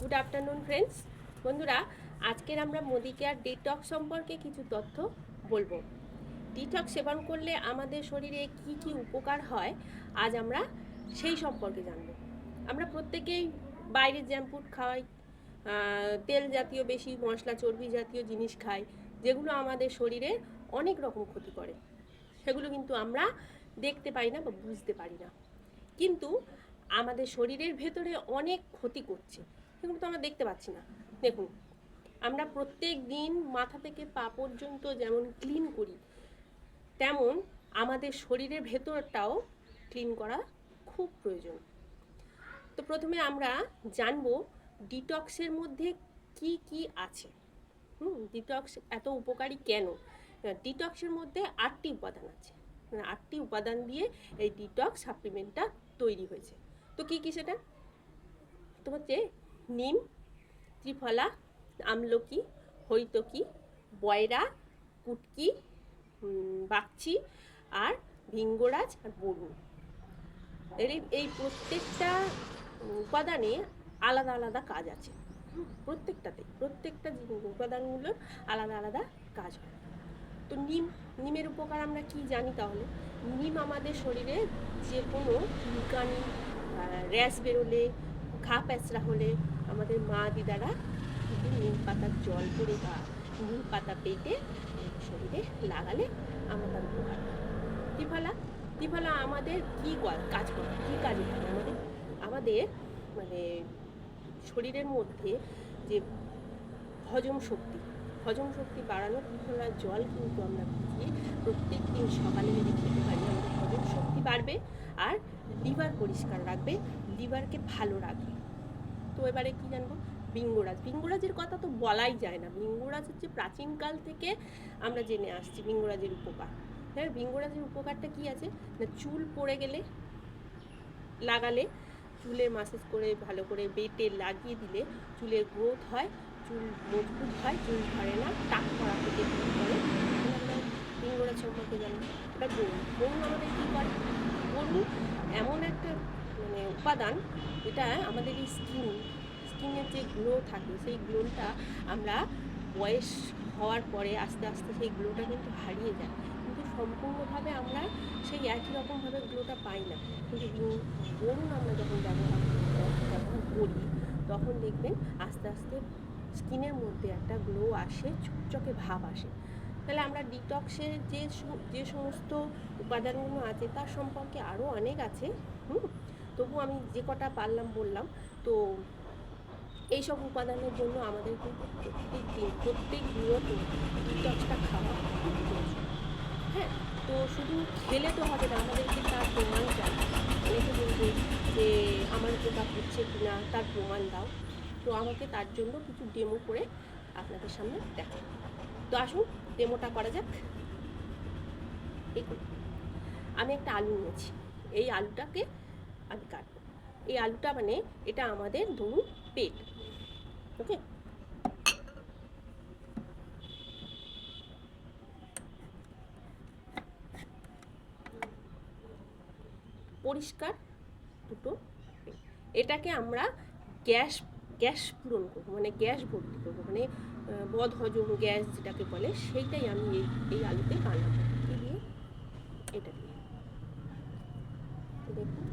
Good afternoon friends. বন্ধুরা, আজকের আমরা মোদি কেয়ার ডিটক্স সম্পর্কে কিছু তথ্য বলবো। ডিটক্স সেবন করলে আমাদের শরীরে কি কি উপকার হয় আজ আমরা সেই সম্পর্কে জানবো। আমরা প্রত্যেকেই বাইরের জাঙ্ক ফুড খাই, তেল জাতীয় বেশি মশলা চর্বি জাতীয় জিনিস খাই, যেগুলো আমাদের শরীরে অনেক রকম ক্ষতি করে। সেগুলো কিন্তু আমরা দেখতে পাই না বা বুঝতে পারি না, কিন্তু আমাদের শরীরের ভেতরে অনেক ক্ষতি করছে, সেগুলো তো আমরা দেখতে পাচ্ছি না। দেখুন, আমরা প্রত্যেক দিন মাথা থেকে পা পর্যন্ত যেমন ক্লিন করি, তেমন আমাদের শরীরের ভেতরটাও ক্লিন করা খুব প্রয়োজন। তো প্রথমে আমরা জানবো ডিটক্সের মধ্যে কি কি আছে। ডিটক্স এত উপকারী কেন? ডিটক্সের মধ্যে 8টি উপাদান আছে, 8টি উপাদান দিয়ে এই ডিটক্স সাপ্লিমেন্টটা তৈরি হয়েছে। তো কি কি সেটা? তো হচ্ছে নিম, ত্রিফলা, আমলকি, হৈতকি, বয়রা, কুটকি, বাগচি, আর ভিঙ্গরাজ আর বরুণ। এই প্রত্যেকটা উপাদানে আলাদা আলাদা কাজ আছে। প্রত্যেকটা উপাদানগুলোর আলাদা আলাদা কাজ হয়। তো নিমের উপকার আমরা কি জানি তাহলে? নিম আমাদের শরীরে যে কোনো চুলকানি, র্যাশ বেরোলে, ঘা প্যাঁচড়া হলে আমাদের মা দিদারা কিন্তু নিম পাতার জল করে বা নিম পাতা পেটে শরীরে লাগালে আমাদের উপকার। ত্রিফলা, ত্রিফলা আমাদের কি কাজ করে, কি কাজে থাকে আমাদের মানে শরীরের মধ্যে যে হজম শক্তি বাড়ানোর ত্রিফলার জল কিন্তু আমরা ভিজিয়ে প্রত্যেক দিন সকালে যদি খেতে পারি, আমাদের হজম শক্তি বাড়বে আর লিভার পরিষ্কার রাখবে, লিভারকে ভালো রাখবে। তো এবারে কি জানবো? ভিঙ্গরাজের কথা তো বলাই যায় না। ভিঙ্গরাজ হচ্ছে প্রাচীনকাল থেকে আমরা জেনে আসছি ভিঙ্গরাজের উপকার। হ্যাঁ, ভিঙ্গরাজের উপকারটা কি আছে না, চুল পড়ে গেলে লাগালে, চুলে মাসাজ করে ভালো করে বেটে লাগিয়ে দিলে চুলের গ্রোথ হয়, চুল মজবুত হয়, চুল ঝরে না, টাক করা থেকে দূর করে। ভিঙ্গরাজ সম্পর্কে জানি। এবার বরুণ আমাদের কী করে? বরুণ এমন একটা উপাদান, যেটা আমাদের এই স্কিনের যে গ্লো থাকে, সেই গ্লোটা আমরা বয়স হওয়ার পরে আস্তে আস্তে সেই গ্লোটা কিন্তু হারিয়ে যায়, কিন্তু সম্পূর্ণভাবে আমরা সেই একই রকমভাবে গ্লোটা পাই না। কিন্তু বরুণ আমরা যখন ব্যবহার করি তখন দেখবেন আস্তে আস্তে স্কিনের মধ্যে একটা গ্লো আসে, চকচকে ভাব আসে। তাহলে আমরা ডিটক্সের যে সমস্ত উপাদানগুলো আছে তার সম্পর্কে আরও অনেক আছে, তবু আমি যে কটা পারলাম বললাম। তো এইসব উপাদানের জন্য আমাদের কিন্তু প্রত্যেক দিনতে ডিটক্সটা খাওয়া খুব প্রয়োজন। হ্যাঁ, তো শুধু খেলে তো হবে না, আমাদেরকে তার প্রমাণ চাই। অনেকে বলবে যে আমার উপকার হচ্ছে কি না তার প্রমাণ দাও। তো আমাকে তার জন্য কিছু ডেমো করে আপনাদের সামনে দেখাই। তো আসুন ডেমোটা করা যাক। দেখুন, আমি একটা আলু নিয়েছি, এই আলুটাকে আমি কাটবো। এই আলুটা এটা আমাদের ধরুন পেট, ওকে। পরিষ্কার দুটো পেট, এটাকে আমরা গ্যাস পূরণ করবো, গ্যাস ভর্তি করবো, বদহজম গ্যাস যেটাকে বলে, সেইটাই আমি এই আলুতে বানাবো। দিয়ে এটা দিয়ে দেখুন,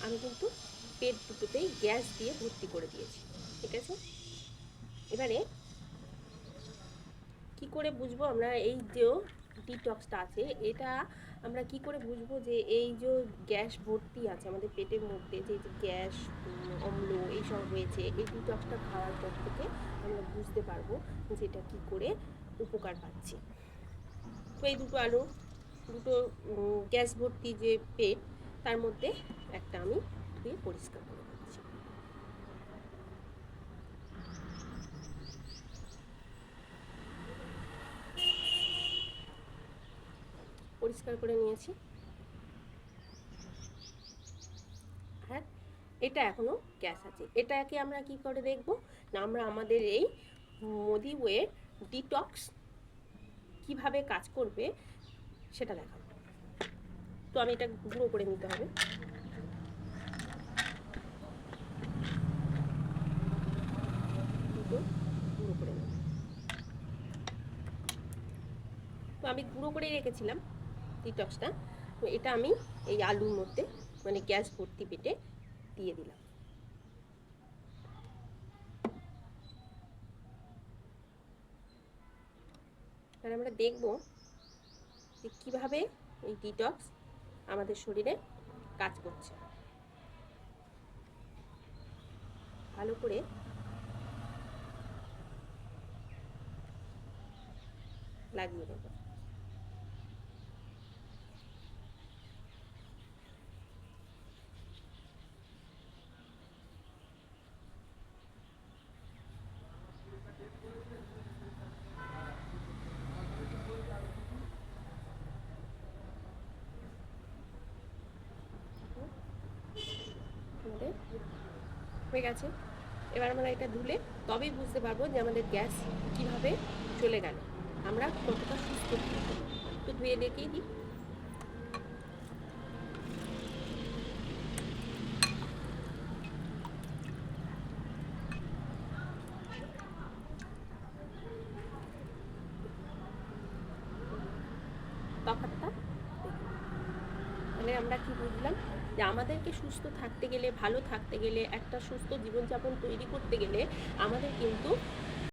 আমি কিন্তু পেট দুটোতেই গ্যাস দিয়ে ভর্তি করে দিয়েছি, ঠিক আছে। এবারে কি করে বুঝবো আমরা এই যে ডিটক্সটা আছে, এটা আমরা কি করে বুঝবো যে এই যে গ্যাস ভর্তি আছে আমাদের পেটের মধ্যে, যে গ্যাস অম্ল এইসব হয়েছে, এই ডিটক্সটা খাওয়ার পর থেকে আমরা বুঝতে পারবো যে এটা কী করে উপকার পাচ্ছি। তো এই দুটো গ্যাস ভর্তি যে পেট, তার মধ্যে একটা আমি ধুয়ে পরিষ্কার করে দিচ্ছি। পরিষ্কার করে নিয়েছি। আর এটা এখনও গ্যাস আছে। এটাকে আমরা কি করে দেখব না, আমরা আমাদের এই মোদিওয়ে ডিটক্স কিভাবে কাজ করবে সেটা দেখাবো। তো আমি এটা গুঁড়ো করে নিতে হবে। গুঁড়ো করে নেব। তো আমি গুঁড়ো করে রেখেছিলাম ডিটক্সটা, তো এটা আমি এই আলুর মধ্যে মানে গ্যাস ভর্তি পেটে দিয়ে দিলাম। আর আমরা দেখব যে কীভাবে এই ডিটক্স আমাদের শরীরে কাজ করছে। ভালো করে লাগিয়ে দেব। হয়ে গেছে। এবার আমরা এটা ধুলে তবেই বুঝতে পারবো যে আমাদের গ্যাস কিভাবে চলে গেল, আমরা কতটা সুস্থ থাকবো। তো ধুয়ে রেখেই দিই। তফাৎটা মানে আমরা কি বুঝলাম যে আমাদেরকে সুস্থ থাকতে গেলে, ভালো থাকতে গেলে, একটা সুস্থ জীবনযাপন তৈরি করতে গেলে আমাদের কিন্তু